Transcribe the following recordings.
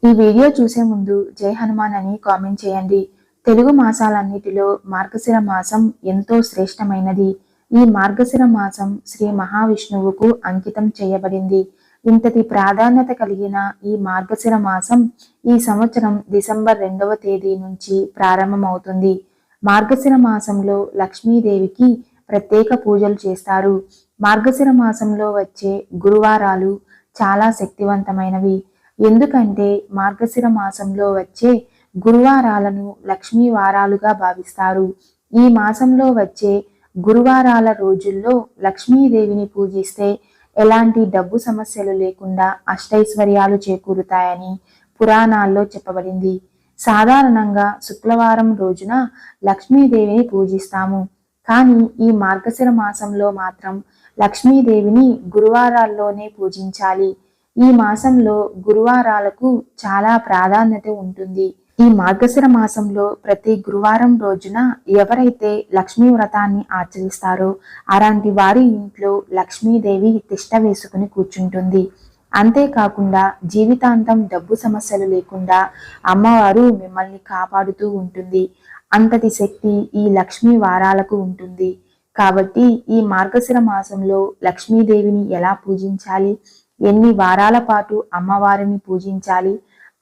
ఈ వీడియో చూసే ముందు జై హనుమాన్ అని కామెంట్ చేయండి. తెలుగు మాసాలన్నిటిలో మార్గశిర మాసం ఎంతో శ్రేష్టమైనది. ఈ మార్గశిర మాసం శ్రీ మహావిష్ణువుకు అంకితం చేయబడింది. ఇంతటి ప్రాధాన్యత కలిగిన ఈ మార్గశిర మాసం ఈ సంవత్సరం డిసెంబర్ 2వ తేదీ నుంచి ప్రారంభమవుతుంది. మార్గశిర మాసంలో లక్ష్మీదేవికి ప్రత్యేక పూజలు చేస్తారు. మార్గశిర మాసంలో వచ్చే గురువారాలు చాలా శక్తివంతమైనవి. ఎందుకంటే మార్గశిర మాసంలో వచ్చే గురువారాలను లక్ష్మీ వారాలుగా భావిస్తారు. ఈ మాసంలో వచ్చే గురువారాల రోజుల్లో లక్ష్మీదేవిని పూజిస్తే ఎలాంటి డబ్బు సమస్యలు లేకుండా అష్టైశ్వర్యాలు చేకూరుతాయని పురాణాల్లో చెప్పబడింది. సాధారణంగా శుక్రవారం రోజున లక్ష్మీదేవిని పూజిస్తాము. కానీ ఈ మార్గశిర మాసంలో మాత్రం లక్ష్మీదేవిని గురువారాల్లోనే పూజించాలి. ఈ మాసంలో గురువారాలకు చాలా ప్రాధాన్యత ఉంటుంది. ఈ మార్గశిర మాసంలో ప్రతి గురువారం రోజున ఎవరైతే లక్ష్మీ వ్రతాన్ని ఆచరిస్తారో అలాంటి వారి ఇంట్లో లక్ష్మీదేవి తిష్ట వేసుకుని కూర్చుంటుంది. అంతేకాకుండా జీవితాంతం డబ్బు సమస్యలు లేకుండా అమ్మవారు మిమ్మల్ని కాపాడుతూ ఉంటుంది. అంతటి శక్తి ఈ లక్ష్మీ వారాలకు ఉంటుంది. కాబట్టి ఈ మార్గశిర మాసంలో లక్ష్మీదేవిని ఎలా పూజించాలి, ఎన్ని వారాల పాటు అమ్మవారిని పూజించాలి,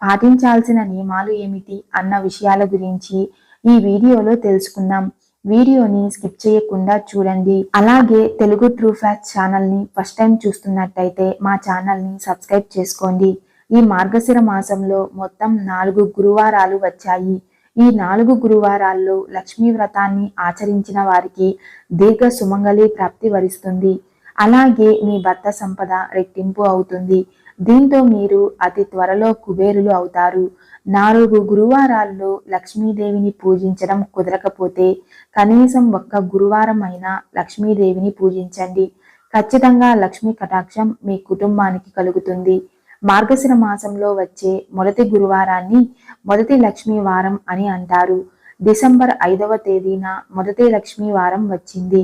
పాటించాల్సిన నియమాలు ఏమిటి అన్న విషయాల గురించి ఈ వీడియోలో తెలుసుకుందాం. వీడియోని స్కిప్ చేయకుండా చూడండి. అలాగే తెలుగు ట్రూ ఫ్యాక్ట్స్ ఛానల్ని ఫస్ట్ టైం చూస్తున్నట్టయితే మా ఛానల్ని సబ్స్క్రైబ్ చేసుకోండి. ఈ మార్గశిర మాసంలో మొత్తం 4 గురువారాలు వచ్చాయి. ఈ 4 గురువారాల్లో లక్ష్మీ వ్రతాన్ని ఆచరించిన వారికి దీర్ఘ సుమంగళి ప్రాప్తి వరిస్తుంది. అలాగే మీ భర్త సంపద రెట్టింపు అవుతుంది. దీంతో మీరు అతి త్వరలో కుబేరులు అవుతారు. 4 గురువారాల్లో లక్ష్మీదేవిని పూజించడం కుదరకపోతే కనీసం ఒక్క గురువారం అయినా లక్ష్మీదేవిని పూజించండి. ఖచ్చితంగా లక్ష్మీ కటాక్షం మీ కుటుంబానికి కలుగుతుంది. మార్గశిర మాసంలో వచ్చే మొదటి గురువారాన్ని మొదటి లక్ష్మీ వారం అని అంటారు. డిసెంబర్ 5వ తేదీన మొదటి లక్ష్మీ వారం వచ్చింది.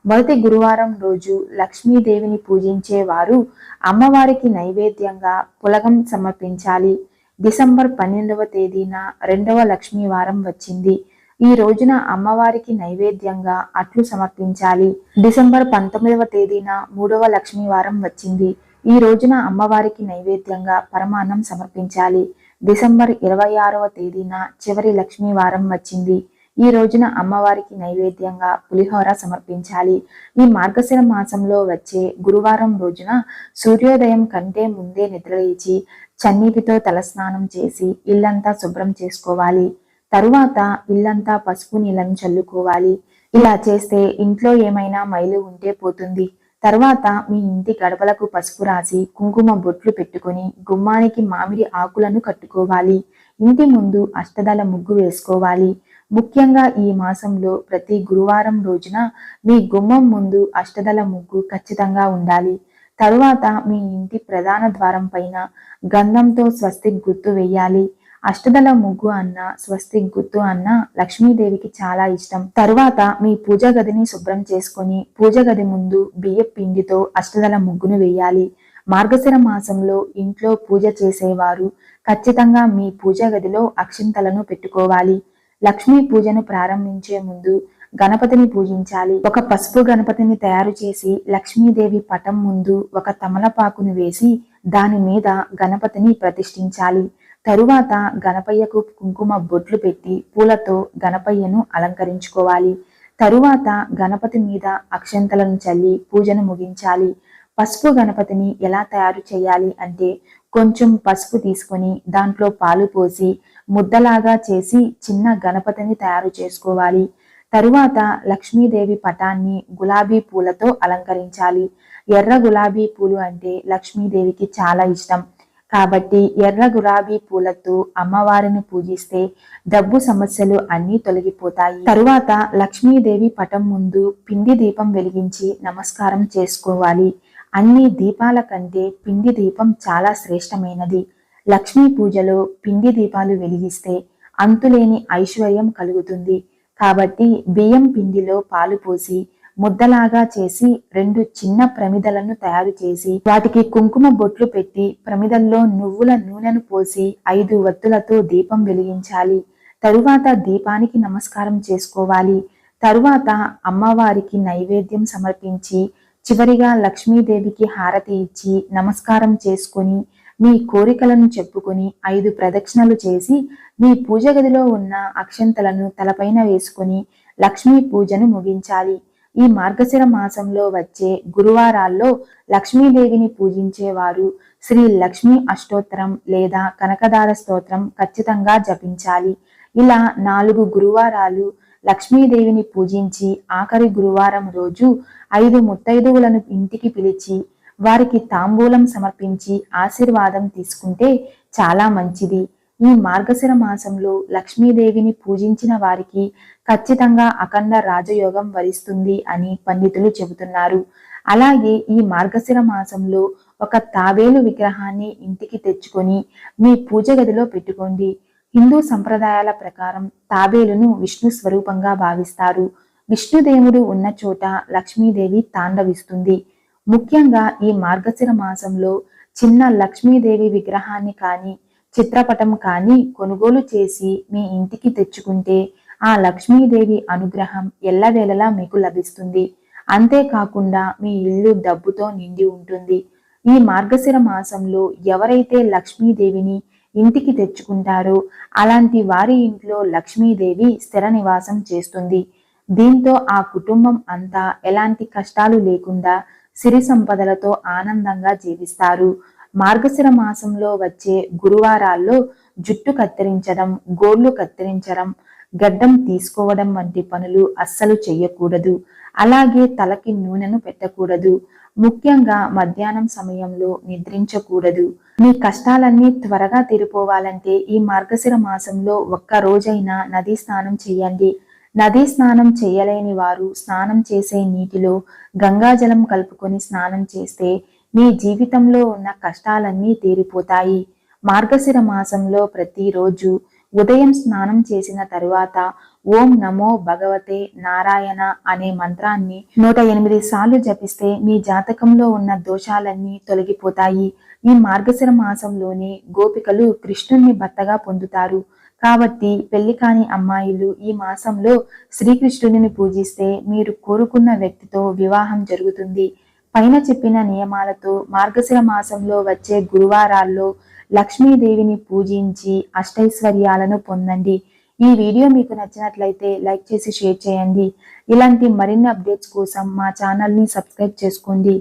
మొదటి గురువారం రోజు లక్ష్మీదేవిని పూజించే వారు అమ్మవారికి నైవేద్యంగా పులగం సమర్పించాలి. డిసెంబర్ 12వ తేదీన 2వ లక్ష్మీ వారం వచ్చింది. ఈ రోజున అమ్మవారికి నైవేద్యంగా అట్లు సమర్పించాలి. డిసెంబర్ 19వ తేదీన 3వ లక్ష్మీ వారం వచ్చింది. ఈ రోజున అమ్మవారికి నైవేద్యంగా పరమాన్నం సమర్పించాలి. డిసెంబర్ 26వ తేదీన చివరి లక్ష్మీ వారం వచ్చింది. ఈ రోజున అమ్మవారికి నైవేద్యంగా పులిహోర సమర్పించాలి. ఈ మార్గశిర మాసంలో వచ్చే గురువారం రోజున సూర్యోదయం కంటే ముందే నిద్రలేచి చన్నీటితో తలస్నానం చేసి ఇల్లంతా శుభ్రం చేసుకోవాలి. తరువాత ఇల్లంతా పసుపు నీళ్ళను చల్లుకోవాలి. ఇలా చేస్తే ఇంట్లో ఏమైనా మైలు ఉంటే పోతుంది. తర్వాత మీ ఇంటి గడపలకు పసుపు రాసి కుంకుమ బొట్లు పెట్టుకుని గుమ్మానికి మామిడి ఆకులను కట్టుకోవాలి. ఇంటి ముందు అష్టదళ ముగ్గు వేసుకోవాలి. ముఖ్యంగా ఈ మాసంలో ప్రతి గురువారం రోజున మీ గుమ్మం ముందు అష్టదళ ముగ్గు ఖచ్చితంగా ఉండాలి. తరువాత మీ ఇంటి ప్రధాన ద్వారం పైన గంధంతో స్వస్తిక్ గుర్తు వేయాలి. అష్టదళ ముగ్గు అన్న స్వస్తిక్ గుర్తు అన్న లక్ష్మీదేవికి చాలా ఇష్టం. తరువాత మీ పూజ గదిని శుభ్రం చేసుకొని పూజ గది ముందు బియ్య పిండితో అష్టదళ ముగ్గును వేయాలి. మార్గశిర మాసంలో ఇంట్లో పూజ చేసేవారు ఖచ్చితంగా మీ పూజ గదిలో అక్షింతలను పెట్టుకోవాలి. లక్ష్మీ పూజను ప్రారంభించే ముందు గణపతిని పూజించాలి. ఒక పసుపు గణపతిని తయారు చేసి లక్ష్మీదేవి పటం ముందు ఒక తమలపాకును వేసి దాని మీద గణపతిని ప్రతిష్ఠించాలి. తరువాత గణపయ్యకు కుంకుమ బొట్లు పెట్టి పూలతో గణపయ్యను అలంకరించుకోవాలి. తరువాత గణపతి మీద అక్షంతలను చల్లి పూజను ముగించాలి. పసుపు గణపతిని ఎలా తయారు చేయాలి అంటే కొంచెం పసుపు తీసుకొని దాంట్లో పాలు పోసి ముద్దలాగా చేసి చిన్న గణపతిని తయారు చేసుకోవాలి. తరువాత లక్ష్మీదేవి పటాన్ని గులాబీ పూలతో అలంకరించాలి. ఎర్ర గులాబీ పూలు అంటే లక్ష్మీదేవికి చాలా ఇష్టం. కాబట్టి ఎర్ర గులాబీ పూలతో అమ్మవారిని పూజిస్తే డబ్బు సమస్యలు అన్నీ తొలగిపోతాయి. తరువాత లక్ష్మీదేవి పటం ముందు పిండి దీపం వెలిగించి నమస్కారం చేసుకోవాలి. అన్ని దీపాల కంటే పిండి దీపం చాలా శ్రేష్టమైనది. లక్ష్మీ పూజలో పిండి దీపాలు వెలిగిస్తే అంతులేని ఐశ్వర్యం కలుగుతుంది. కాబట్టి బియ్యం పిండిలో పాలు పోసి ముద్దలాగా చేసి 2 చిన్న ప్రమిదలను తయారు చేసి వాటికి కుంకుమ బొట్లు పెట్టి ప్రమిదల్లో నువ్వుల నూనెను పోసి 5 వత్తులతో దీపం వెలిగించాలి. తరువాత దీపానికి నమస్కారం చేసుకోవాలి. తరువాత అమ్మవారికి నైవేద్యం సమర్పించి చివరిగా లక్ష్మీదేవికి హారతి ఇచ్చి నమస్కారం చేసుకొని మీ కోరికలను చెప్పుకొని 5 ప్రదక్షిణలు చేసి మీ పూజ గదిలో ఉన్న అక్షంతలను తలపైన వేసుకొని లక్ష్మీ పూజను ముగించాలి. ఈ మార్గశిర మాసంలో వచ్చే గురువారాల్లో లక్ష్మీదేవిని పూజించేవారు శ్రీ లక్ష్మీ అష్టోత్తరం లేదా కనకదార స్తోత్రం ఖచ్చితంగా జపించాలి. ఇలా 4 గురువారాలు లక్ష్మీదేవిని పూజించి ఆఖరి గురువారం రోజు 5 ముత్తైదువులను ఇంటికి పిలిచి వారికి తాంబూలం సమర్పించి ఆశీర్వాదం తీసుకుంటే చాలా మంచిది. ఈ మార్గశిర మాసంలో లక్ష్మీదేవిని పూజించిన వారికి ఖచ్చితంగా అఖండ రాజయోగం వరిస్తుంది అని పండితులు చెబుతున్నారు. అలాగే ఈ మార్గశిర మాసంలో ఒక తాబేలు విగ్రహాన్ని ఇంటికి తెచ్చుకొని మీ పూజ గదిలో పెట్టుకోండి. హిందూ సంప్రదాయాల ప్రకారం తాబేలును విష్ణు స్వరూపంగా భావిస్తారు. విష్ణుదేవుడు ఉన్న చోట లక్ష్మీదేవి తాండవిస్తుంది. ముఖ్యంగా ఈ మార్గశిర మాసంలో చిన్న లక్ష్మీదేవి విగ్రహాన్ని కానీ చిత్రపటం కానీ కొనుగోలు చేసి మీ ఇంటికి తెచ్చుకుంటే ఆ లక్ష్మీదేవి అనుగ్రహం ఎల్లవేళలా మీకు లభిస్తుంది. అంతేకాకుండా మీ ఇల్లు డబ్బుతో నిండి ఉంటుంది. ఈ మార్గశిర మాసంలో ఎవరైతే లక్ష్మీదేవిని ఇంటికి తెచ్చుకుంటారో అలాంటి వారి ఇంట్లో లక్ష్మీదేవి స్థిర నివాసం చేస్తుంది. దీంతో ఆ కుటుంబం అంతా ఎలాంటి కష్టాలు లేకుండా సిరి సంపదలతో ఆనందంగా జీవిస్తారు. మార్గశిర మాసంలో వచ్చే గురువారాల్లో జుట్టు కత్తిరించడం, గోళ్లు కత్తిరించడం, గడ్డం తీసుకోవడం వంటి పనులు అస్సలు చెయ్యకూడదు. అలాగే తలకి నూనెను పెట్టకూడదు. ముఖ్యంగా మధ్యాహ్నం సమయంలో నిద్రించకూడదు. మీ కష్టాలన్నీ త్వరగా తీరిపోవాలంటే ఈ మార్గశిర మాసంలో ఒక్క రోజైనా నదీ స్నానం చేయండి. నదీ స్నానం చేయలేని వారు స్నానం చేసే నీటిలో గంగాజలం కలుపుకొని స్నానం చేస్తే మీ జీవితంలో ఉన్న కష్టాలన్నీ తీరిపోతాయి. మార్గశిర మాసంలో ప్రతిరోజు ఉదయం స్నానం చేసిన తరువాత ఓం నమో భగవతే నారాయణ అనే మంత్రాన్ని 108 సార్లు జపిస్తే మీ జాతకంలో ఉన్న దోషాలన్నీ తొలగిపోతాయి. ఈ మార్గశిర మాసంలోనే గోపికలు కృష్ణుణ్ణి భర్తగా పొందుతారు. కాబట్టి పెళ్లి కాని అమ్మాయిలు ఈ మాసంలో శ్రీకృష్ణుడిని పూజిస్తే మీరు కోరుకున్న వ్యక్తితో వివాహం జరుగుతుంది. పైన చెప్పిన నియమాలతో మార్గశిర మాసంలో వచ్చే గురువారాల్లో లక్ష్మీదేవిని పూజించి అష్టైశ్వర్యాలను పొందండి. ఈ వీడియో మీకు నచ్చినట్లయితే లైక్ చేసి షేర్ చేయండి. ఇలాంటి మరిన్ని అప్డేట్స్ కోసం మా ఛానల్ని సబ్స్క్రైబ్ చేసుకోండి.